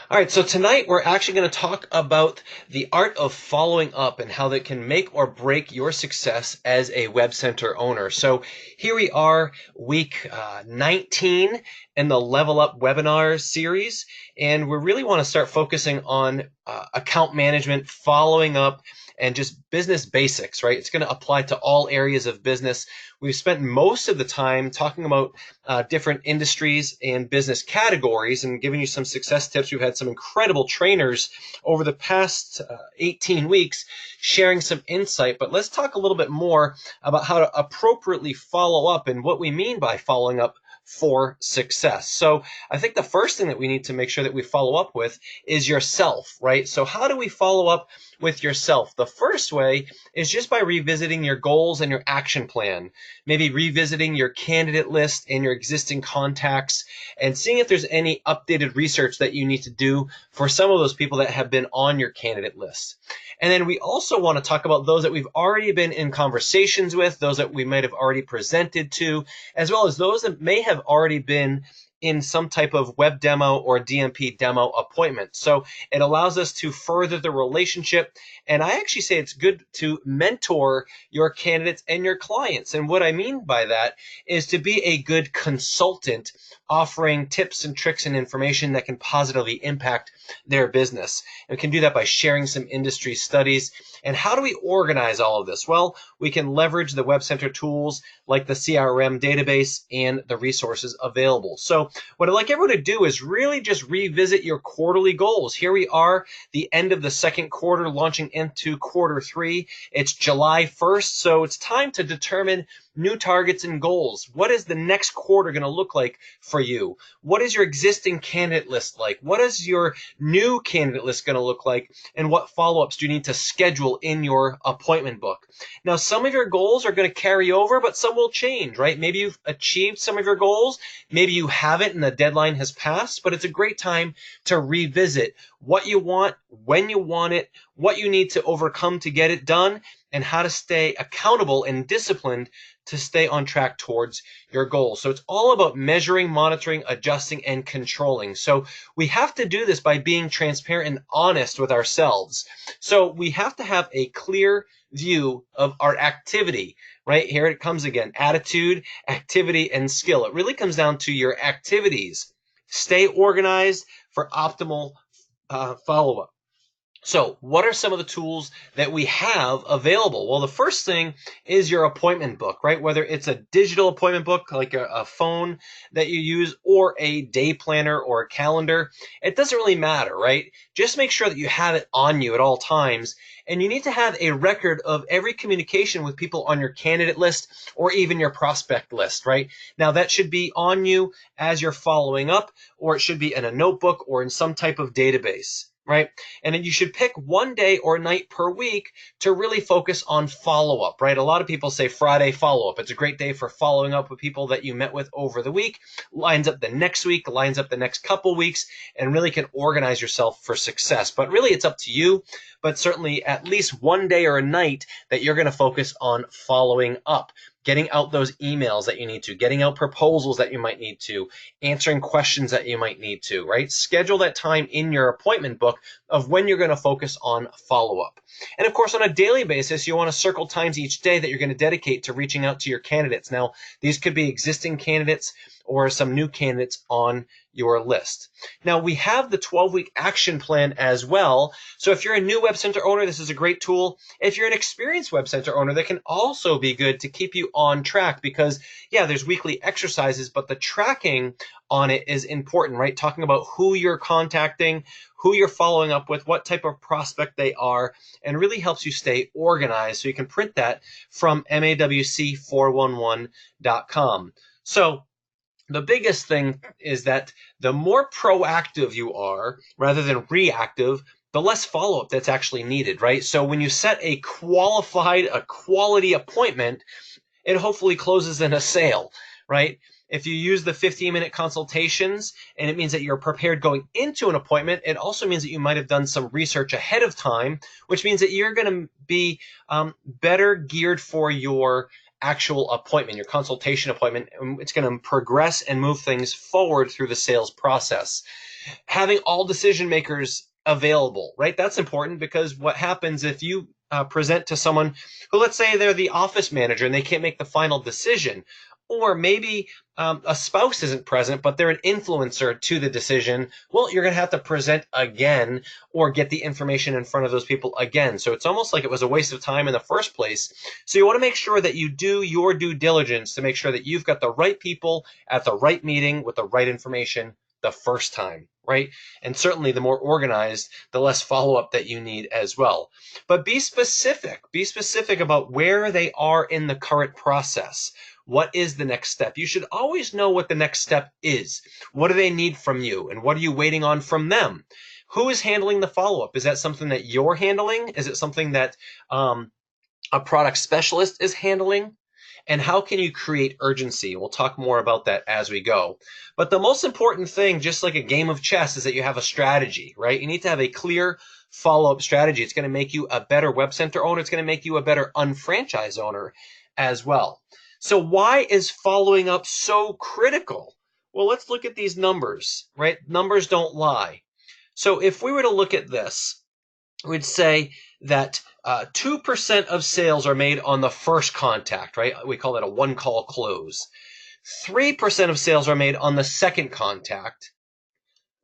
All right, so tonight we're actually going to talk about the art of following up and how that can make or break your success as a WebCenter owner. So here we are, week 19 in the Level Up webinar series, and we really want to start focusing on account management, following up, and just business basics, right? It's going to apply to all areas of business. We've spent most of the time talking about different industries and business categories and giving you some success tips. We've had some incredible trainers over the past 18 weeks sharing some insight, but let's talk a little bit more about how to appropriately follow up and what we mean by following up for success. So I think the first thing that we need to make sure that we follow up with is yourself, right? So how do we follow up with yourself? The first way is just by revisiting your goals and your action plan, maybe revisiting your candidate list and your existing contacts and seeing if there's any updated research that you need to do for some of those people that have been on your candidate list. And then we also want to talk about those that we've already been in conversations with, those that we might have already presented to, as well as those that may have already been in some type of web demo or DMP demo appointment. So it allows us to further the relationship. And I actually say it's good to mentor your candidates and your clients. And what I mean by that is to be a good consultant, offering tips and tricks and information that can positively impact their business. And we can do that by sharing some industry studies. And how do we organize all of this? Well, we can leverage the WebCenter tools like the CRM database and the resources available. So what I'd like everyone to do is really just revisit your quarterly goals. Here we are, the end of the second quarter, launching into quarter three. It's July 1st, so it's time to determine new targets and goals. What is the next quarter going to look like for you? What is your existing candidate list like? What is your new candidate list going to look like? And what follow-ups do you need to schedule in your appointment book? Now, some of your goals are going to carry over, but some will change, right? Maybe you've achieved some of your goals. Maybe you haven't and the deadline has passed, but it's a great time to revisit what you want, when you want it, what you need to overcome to get it done, and how to stay accountable and disciplined to stay on track towards your goals. So it's all about measuring, monitoring, adjusting, and controlling. So we have to do this by being transparent and honest with ourselves. So we have to have a clear view of our activity, right? Here it comes again, attitude, activity, and skill. It really comes down to your activities. Stay organized for optimal follow-up. So what are some of the tools that we have available? Well, the first thing is your appointment book, right? Whether it's a digital appointment book like a phone that you use or a day planner or a calendar, it doesn't really matter, right? Just make sure that you have it on you at all times. And you need to have a record of every communication with people on your candidate list or even your prospect list, right? Now that should be on you as you're following up, or it should be in a notebook or in some type of database, right? And then you should pick one day or night per week to really focus on follow-up, right? A lot of people say Friday follow-up. It's a great day for following up with people that you met with over the week, lines up the next week, lines up the next couple weeks, and really can organize yourself for success. But really it's up to you, but certainly at least one day or a night that you're going to focus on following up. Getting out those emails that you need to, getting out proposals that you might need to, answering questions that you might need to, right? Schedule that time in your appointment book of when you're going to focus on follow-up. And of course, on a daily basis, you want to circle times each day that you're going to dedicate to reaching out to your candidates. Now, these could be existing candidates or some new candidates on your list. Now, we have the 12-week action plan as well. So if you're a new WebCenter owner, this is a great tool. If you're an experienced WebCenter owner, that can also be good to keep you on track because, yeah, there's weekly exercises, but the tracking on it is important, right? Talking about who you're contacting, who you're following up with, what type of prospect they are, and really helps you stay organized. So you can print that from mawc411.com. So the biggest thing is that the more proactive you are rather than reactive, the less follow-up that's actually needed, right? So when you set a quality appointment, it hopefully closes in a sale, right? If you use the 15-minute consultations and it means that you're prepared going into an appointment, it also means that you might have done some research ahead of time, which means that you're going to be better geared for your actual appointment, your consultation appointment. It's going to progress and move things forward through the sales process. Having all decision makers available, right? That's important, because what happens if you present to someone who, let's say they're the office manager and they can't make the final decision, or maybe a spouse isn't present, but they're an influencer to the decision. Well, you're going to have to present again or get the information in front of those people again. So it's almost like it was a waste of time in the first place. So you want to make sure that you do your due diligence to make sure that you've got the right people at the right meeting with the right information the first time, right? And certainly the more organized, the less follow-up that you need as well. But be specific. Be specific about where they are in the current process. What is the next step? You should always know what the next step is. What do they need from you? And what are you waiting on from them? Who is handling the follow-up? Is that something that you're handling? Is it something that a product specialist is handling? And how can you create urgency? We'll talk more about that as we go. But the most important thing, just like a game of chess, is that you have a strategy, right? You need to have a clear follow-up strategy. It's going to make you a better WebCenter owner. It's going to make you a better unfranchised owner as well. So why is following up so critical? Well, let's look at these numbers, right? Numbers don't lie. So if we were to look at this, we'd say that 2% of sales are made on the first contact, right? We call that a one-call close. 3% of sales are made on the second contact.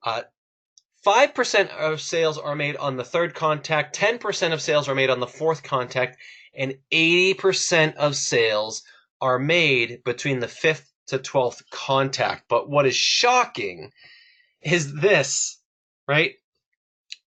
5% of sales are made on the third contact. 10% of sales are made on the fourth contact. And 80% of sales are made between the 5th to 12th contact. But what is shocking is this, right?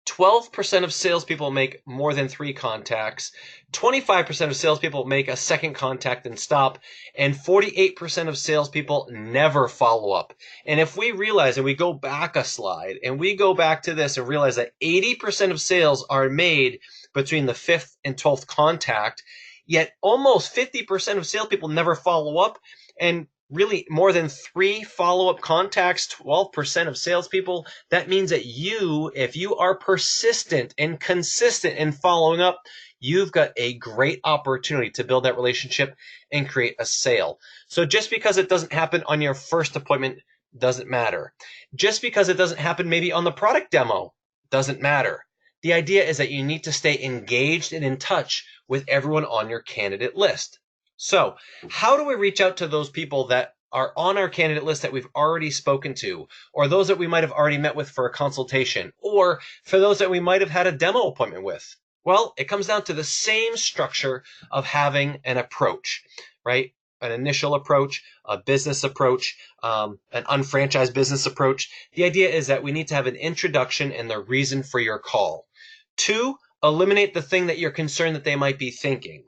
12% of salespeople make more than 3 contacts. 25% of salespeople make a second contact and stop. And 48% of salespeople never follow up. And if we realize, and we go back a slide, and we go back to this and realize that 80% of sales are made between the 5th and 12th contact, yet almost 50% of salespeople never follow up, and really more than 3 follow-up contacts, 12% of salespeople. That means that you, if you are persistent and consistent in following up, you've got a great opportunity to build that relationship and create a sale. So just because it doesn't happen on your first appointment doesn't matter. Just because it doesn't happen maybe on the product demo doesn't matter. The idea is that you need to stay engaged and in touch with everyone on your candidate list. So how do we reach out to those people that are on our candidate list that we've already spoken to, or those that we might have already met with for a consultation, or for those that we might have had a demo appointment with? Well, it comes down to the same structure of having an approach, right? An initial approach, a business approach, an unfranchised business approach. The idea is that we need to have an introduction and the reason for your call. 2, eliminate the thing that you're concerned that they might be thinking.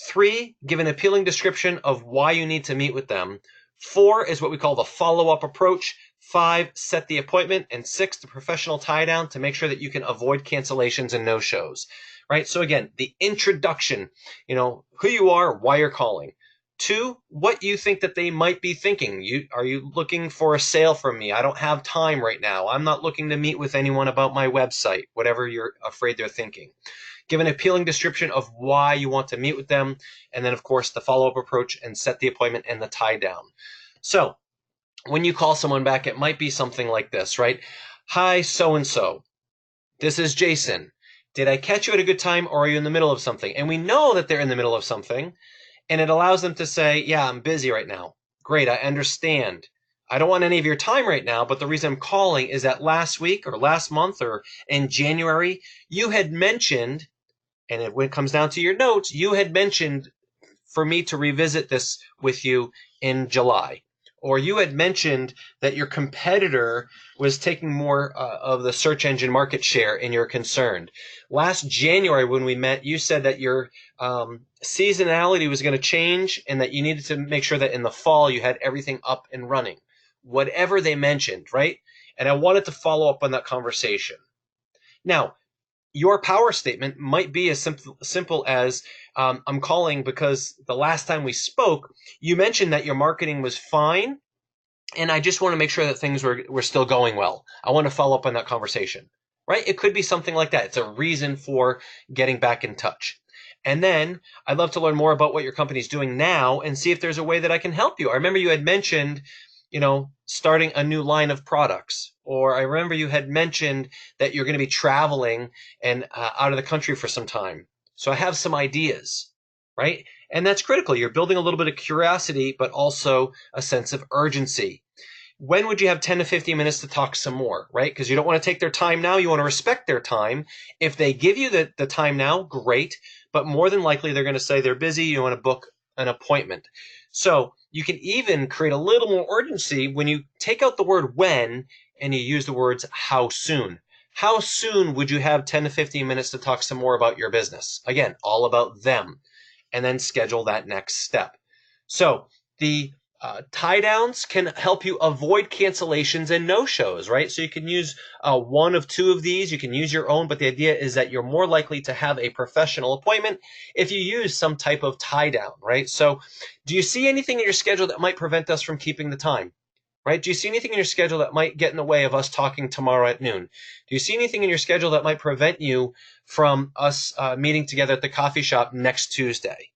3, give an appealing description of why you need to meet with them. 4 is what we call the follow-up approach. 5, set the appointment. And 6, the professional tie-down to make sure that you can avoid cancellations and no-shows, right? So again, the introduction, who you are, why you're calling. 2, what you think that they might be thinking. Are you looking for a sale from me? I don't have time right now. I'm not looking to meet with anyone about my website, whatever you're afraid they're thinking. Give an appealing description of why you want to meet with them. And then, of course, the follow-up approach and set the appointment and the tie down. So when you call someone back, it might be something like this, right? Hi, so-and-so. This is Jason. Did I catch you at a good time, or are you in the middle of something? And we know that they're in the middle of something, and it allows them to say, yeah, I'm busy right now. Great, I understand. I don't want any of your time right now, but the reason I'm calling is that last week or last month or in January, you had mentioned, and when it comes down to your notes, you had mentioned for me to revisit this with you in July. Or you had mentioned that your competitor was taking more of the search engine market share and you're concerned. Last January when we met, you said that your seasonality was going to change and that you needed to make sure that in the fall you had everything up and running. Whatever they mentioned, right? And I wanted to follow up on that conversation. Now, your power statement might be as simple as, I'm calling because the last time we spoke, you mentioned that your marketing was fine, and I just want to make sure that things were still going well. I want to follow up on that conversation, right? It could be something like that. It's a reason for getting back in touch. And then I'd love to learn more about what your company's doing now and see if there's a way that I can help you. I remember you had mentioned, starting a new line of products, or I remember you had mentioned that you're going to be traveling and out of the country for some time. So I have some ideas, right? And that's critical. You're building a little bit of curiosity, but also a sense of urgency. When would you have 10 to 15 minutes to talk some more, right? Because you don't want to take their time now. You want to respect their time. If they give you the time now, great. But more than likely, they're going to say they're busy. You want to book an appointment. So you can even create a little more urgency when you take out the word when and you use the words how soon. How soon would you have 10 to 15 minutes to talk some more about your business? Again, all about them. And then schedule that next step. So the tie downs can help you avoid cancellations and no-shows, right? So you can use one of two of these. You can use your own, but the idea is that you're more likely to have a professional appointment if you use some type of tie down, right? So do you see anything in your schedule that might prevent us from keeping the time? Right? Do you see anything in your schedule that might get in the way of us talking tomorrow at noon? Do you see anything in your schedule that might prevent you from us meeting together at the coffee shop next Tuesday?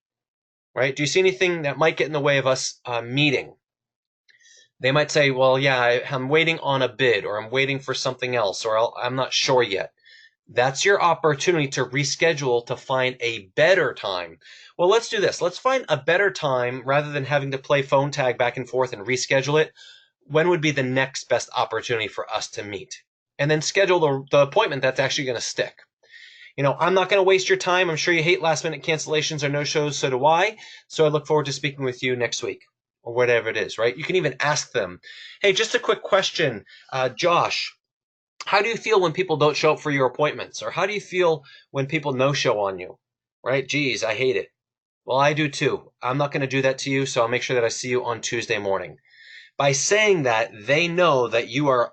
Right? Do you see anything that might get in the way of us meeting? They might say, well, yeah, I'm waiting on a bid, or I'm waiting for something else, or I'm not sure yet. That's your opportunity to reschedule to find a better time. Well, let's do this. Let's find a better time rather than having to play phone tag back and forth and reschedule it. When would be the next best opportunity for us to meet? And then schedule the appointment that's actually going to stick. I'm not going to waste your time. I'm sure you hate last minute cancellations or no shows. So do I. So I look forward to speaking with you next week or whatever it is, right? You can even ask them, hey, just a quick question. Josh, how do you feel when people don't show up for your appointments? Or how do you feel when people no show on you? Right? Geez, I hate it. Well, I do too. I'm not going to do that to you. So I'll make sure that I see you on Tuesday morning. By saying that, they know that you are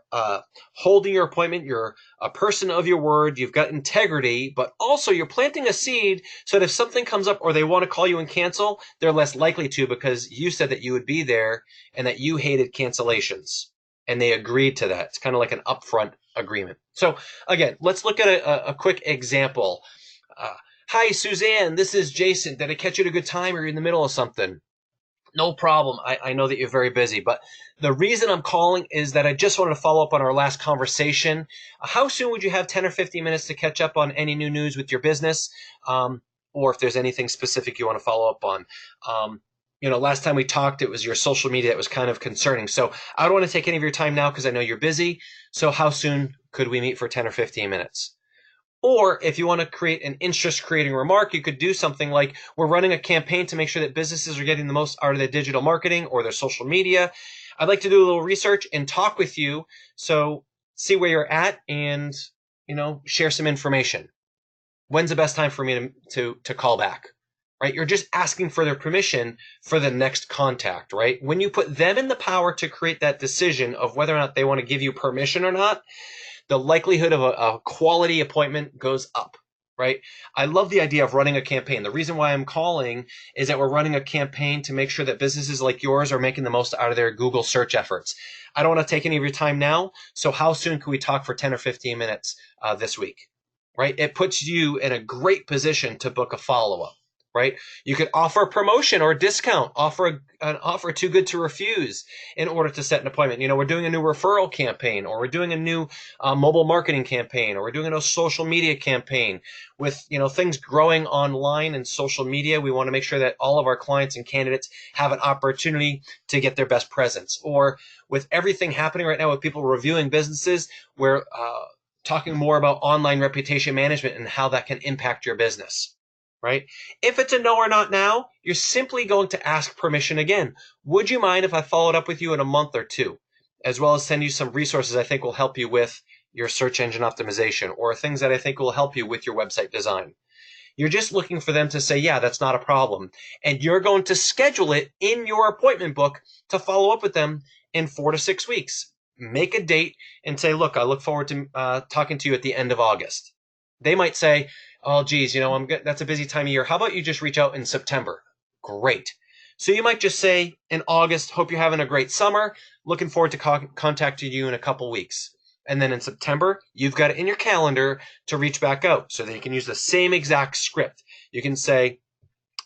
holding your appointment. You're a person of your word. You've got integrity, but also you're planting a seed so that if something comes up or they want to call you and cancel, they're less likely to because you said that you would be there and that you hated cancellations. And they agreed to that. It's kind of like an upfront agreement. So again, let's look at a quick example. Hi, Suzanne. This is Jason. Did I catch you at a good time or are you in the middle of something? No problem. I know that you're very busy, but the reason I'm calling is that I just wanted to follow up on our last conversation. How soon would you have 10 or 15 minutes to catch up on any new news with your business? Or if there's anything specific you want to follow up on. Last time we talked, it was your social media that was kind of concerning. So I don't want to take any of your time now because I know you're busy. So how soon could we meet for 10 or 15 minutes? Or if you want to create an interest-creating remark, you could do something like, we're running a campaign to make sure that businesses are getting the most out of their digital marketing or their social media. I'd like to do a little research and talk with you, so see where you're at and, share some information. When's the best time for me to call back? Right? You're just asking for their permission for the next contact, right? When you put them in the power to create that decision of whether or not they want to give you permission or not, the likelihood of a quality appointment goes up, right? I love the idea of running a campaign. The reason why I'm calling is that we're running a campaign to make sure that businesses like yours are making the most out of their Google search efforts. I don't want to take any of your time now, so how soon can we talk for 10 or 15 minutes this week, right? It puts you in a great position to book a follow-up. Right? You could offer a promotion or a discount, offer an offer too good to refuse in order to set an appointment. We're doing a new referral campaign, or we're doing a new mobile marketing campaign, or we're doing a new social media campaign. With things growing online and social media, we want to make sure that all of our clients and candidates have an opportunity to get their best presence. Or with everything happening right now with people reviewing businesses, we're talking more about online reputation management and how that can impact your business. Right? If it's a no or not now, you're simply going to ask permission again. Would you mind if I followed up with you in a month or two, as well as send you some resources I think will help you with your search engine optimization or things that I think will help you with your website design? You're just looking for them to say, yeah, that's not a problem. And you're going to schedule it in your appointment book to follow up with them in 4 to 6 weeks. Make a date and say, look, I look forward to talking to you at the end of August. They might say, oh, geez, that's a busy time of year. How about you just reach out in September? Great. So you might just say in August, hope you're having a great summer. Looking forward to contacting you in a couple weeks. And then in September, you've got it in your calendar to reach back out so that you can use the same exact script. You can say,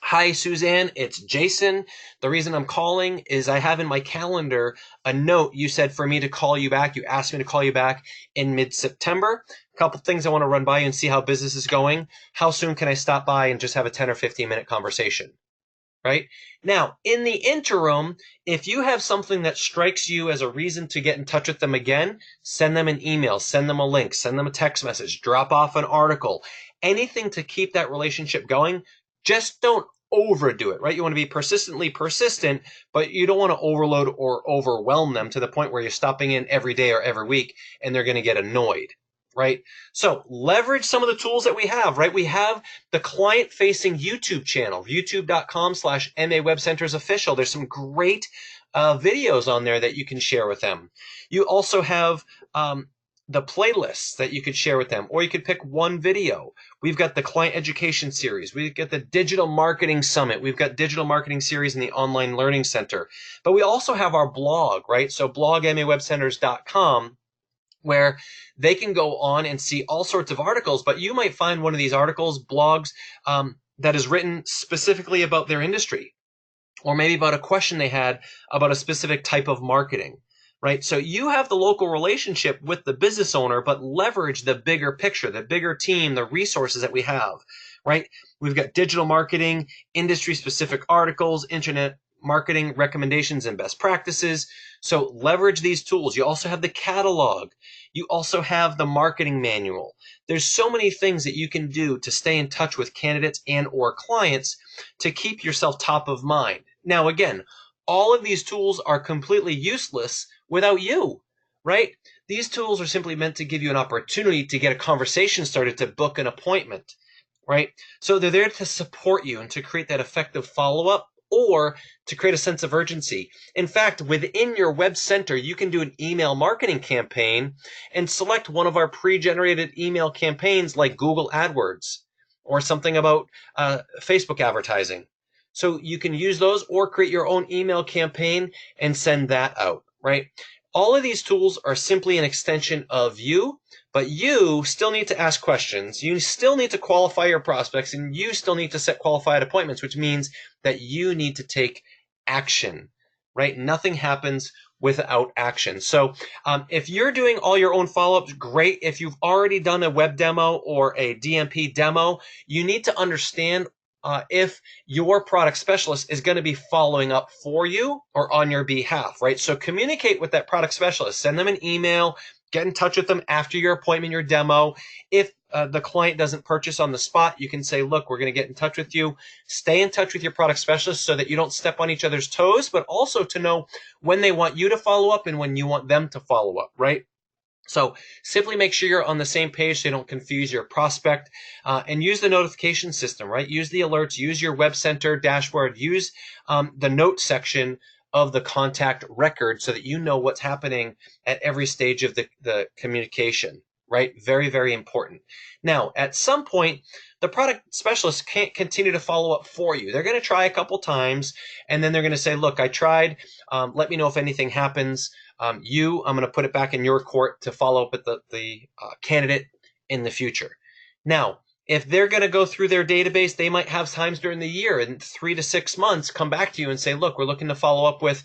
"Hi, Suzanne, it's Jason. The reason I'm calling is I have in my calendar a note. You said for me to call you back. You asked me to call you back in mid-September. A couple things I want to run by you and see how business is going. How soon can I stop by and just have a 10 or 15-minute conversation?" Right? Now, in the interim, if you have something that strikes you as a reason to get in touch with them again, send them an email, send them a link, send them a text message, drop off an article, anything to keep that relationship going. Just don't overdo it, right? You want to be persistently persistent, but you don't want to overload or overwhelm them to the point where you're stopping in every day or every week and they're going to get annoyed, right? So leverage some of the tools that we have, right? We have the client-facing YouTube channel, youtube.com/MA WebCenters official. There's some great videos on there that you can share with them. You also have the playlists that you could share with them, or you could pick one video. We've got the client education series. We've got the digital marketing summit. We've got digital marketing series in the online learning center. But we also have our blog, right? So blog.mawebcenters.com, where they can go on and see all sorts of articles, but you might find one of these articles, blogs, that is written specifically about their industry, or maybe about a question they had about a specific type of marketing, right? So you have the local relationship with the business owner, but leverage the bigger picture, the bigger team, the resources that we have, right? We've got digital marketing, industry-specific articles, internet marketing recommendations and best practices. So leverage these tools. You also have the catalog. You also have the marketing manual. There's so many things that you can do to stay in touch with candidates and or clients to keep yourself top of mind. Now, again, all of these tools are completely useless without you, right? These tools are simply meant to give you an opportunity to get a conversation started, to book an appointment, right? So they're there to support you and to create that effective follow-up, or to create a sense of urgency. In fact, within your web center, you can do an email marketing campaign and select one of our pre-generated email campaigns like Google AdWords or something about Facebook advertising. So you can use those or create your own email campaign and send that out, right? All of these tools are simply an extension of you, but you still need to ask questions. You still need to qualify your prospects, and you still need to set qualified appointments, which means that you need to take action, right? Nothing happens without action. So if you're doing all your own follow-ups, great. If you've already done a web demo or a DMP demo, you need to understand if your product specialist is going to be following up for you or on your behalf, right? So communicate with that product specialist. Send them an email. Get in touch with them after your appointment, your demo. If the client doesn't purchase on the spot, you can say, look, we're going to get in touch with you. Stay in touch with your product specialist so that you don't step on each other's toes, but also to know when they want you to follow up and when you want them to follow up, right? So simply make sure you're on the same page so you don't confuse your prospect, and use the notification system, right? Use the alerts, use your web center dashboard, use the note section of the contact record so that you know what's happening at every stage of the communication, right? Very, very important. Now, at some point, the product specialist can't continue to follow up for you. They're going to try a couple times, and then they're going to say, look, I tried. Let me know if anything happens. I'm going to put it back in your court to follow up with the candidate in the future. Now, if they're going to go through their database, they might have times during the year, in 3 to 6 months, come back to you and say, look, we're looking to follow up with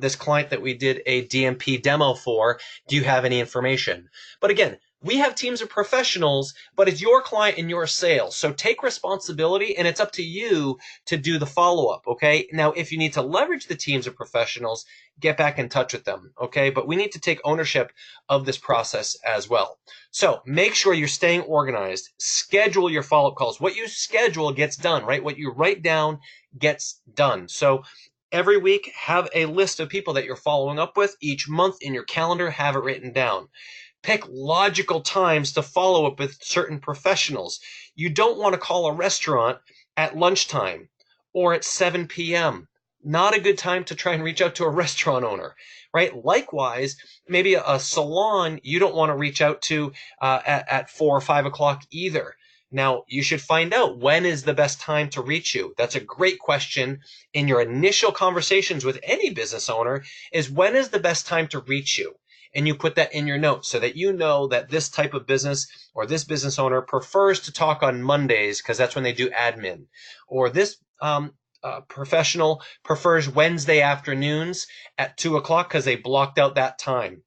this client that we did a DMP demo for. Do you have any information? But again, we have teams of professionals, but it's your client and your sales. So take responsibility, and it's up to you to do the follow-up, okay? Now, if you need to leverage the teams of professionals, get back in touch with them, okay? But we need to take ownership of this process as well. So make sure you're staying organized. Schedule your follow-up calls. What you schedule gets done, right? What you write down gets done. So every week, have a list of people that you're following up with. Each month in your calendar, have it written down. Pick logical times to follow up with certain professionals. You don't want to call a restaurant at lunchtime or at 7 p.m. Not a good time to try and reach out to a restaurant owner, right? Likewise, maybe a salon you don't want to reach out to at 4 or 5 o'clock either. Now, you should find out when is the best time to reach you. That's a great question in your initial conversations with any business owner, is when is the best time to reach you? and you put that in your notes so that you know that this type of business or this business owner prefers to talk on Mondays because that's when they do admin, or this professional prefers Wednesday afternoons at 2 o'clock because they blocked out that time.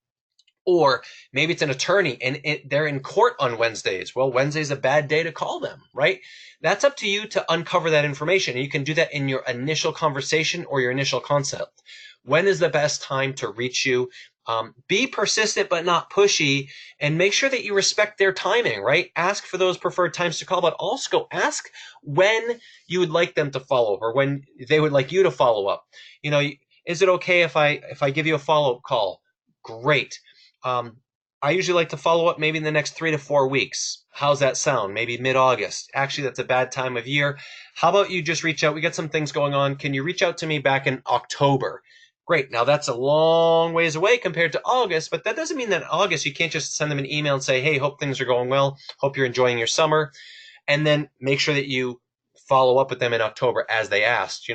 Or maybe it's an attorney and they're in court on Wednesdays. Well, Wednesday's a bad day to call them, right? That's up to you to uncover that information. And you can do that in your initial conversation or your initial concept. When is the best time to reach you? Be persistent but not pushy, and make sure that you respect their timing, right? Ask for those preferred times to call, but also ask when you would like them to follow up or when they would like you to follow up. Is it okay if I give you a follow-up call? Great. I usually like to follow up maybe in the next 3 to 4 weeks. How's that sound? Maybe mid-August. Actually, that's a bad time of year. How about you just reach out? We got some things going on. Can you reach out to me back in October? Great. Now, that's a long ways away compared to August, but that doesn't mean that in August you can't just send them an email and say, hey, hope things are going well. Hope you're enjoying your summer. And then make sure that you follow up with them in October as they asked.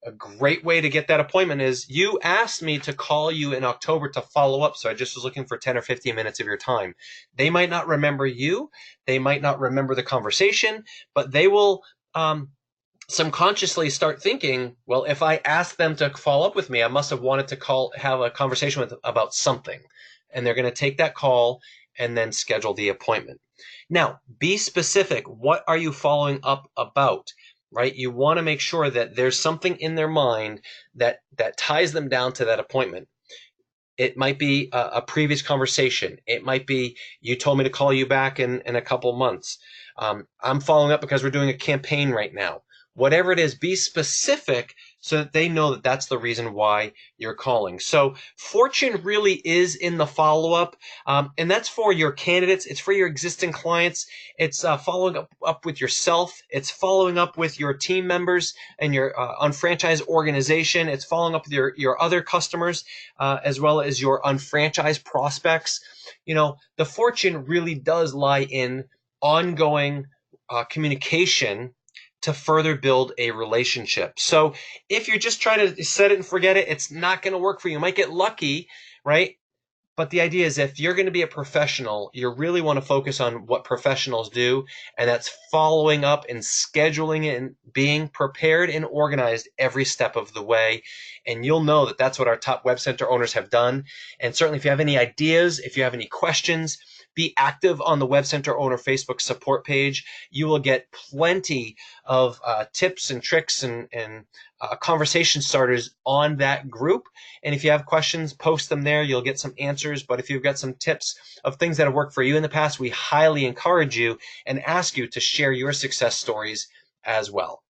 A great way to get that appointment is you asked me to call you in October to follow up. So I just was looking for 10 or 15 minutes of your time. They might not remember you. They might not remember the conversation, but they will subconsciously start thinking, well, if I asked them to follow up with me, I must have wanted to have a conversation about something. And they're going to take that call and then schedule the appointment. Now, be specific. What are you following up about? Right? You want to make sure that there's something in their mind that ties them down to that appointment. It might be a previous conversation. It might be, you told me to call you back in a couple months. I'm following up because we're doing a campaign right now. Whatever it is, be specific so that they know that that's the reason why you're calling. So fortune really is in the follow-up, and that's for your candidates. It's for your existing clients. It's following up with yourself. It's following up with your team members and your unfranchised organization. It's following up with your other customers as well as your unfranchised prospects. The fortune really does lie in ongoing communication to further build a relationship. So if you're just trying to set it and forget it, it's not going to work for you. You might get lucky, right? But the idea is if you're going to be a professional, you really want to focus on what professionals do, and that's following up and scheduling it and being prepared and organized every step of the way. And you'll know that that's what our top web center owners have done. And certainly if you have any ideas, if you have any questions, be active on the Web Center Owner Facebook support page. You will get plenty of tips and tricks and conversation starters on that group. And if you have questions, post them there. You'll get some answers. But if you've got some tips of things that have worked for you in the past, we highly encourage you and ask you to share your success stories as well.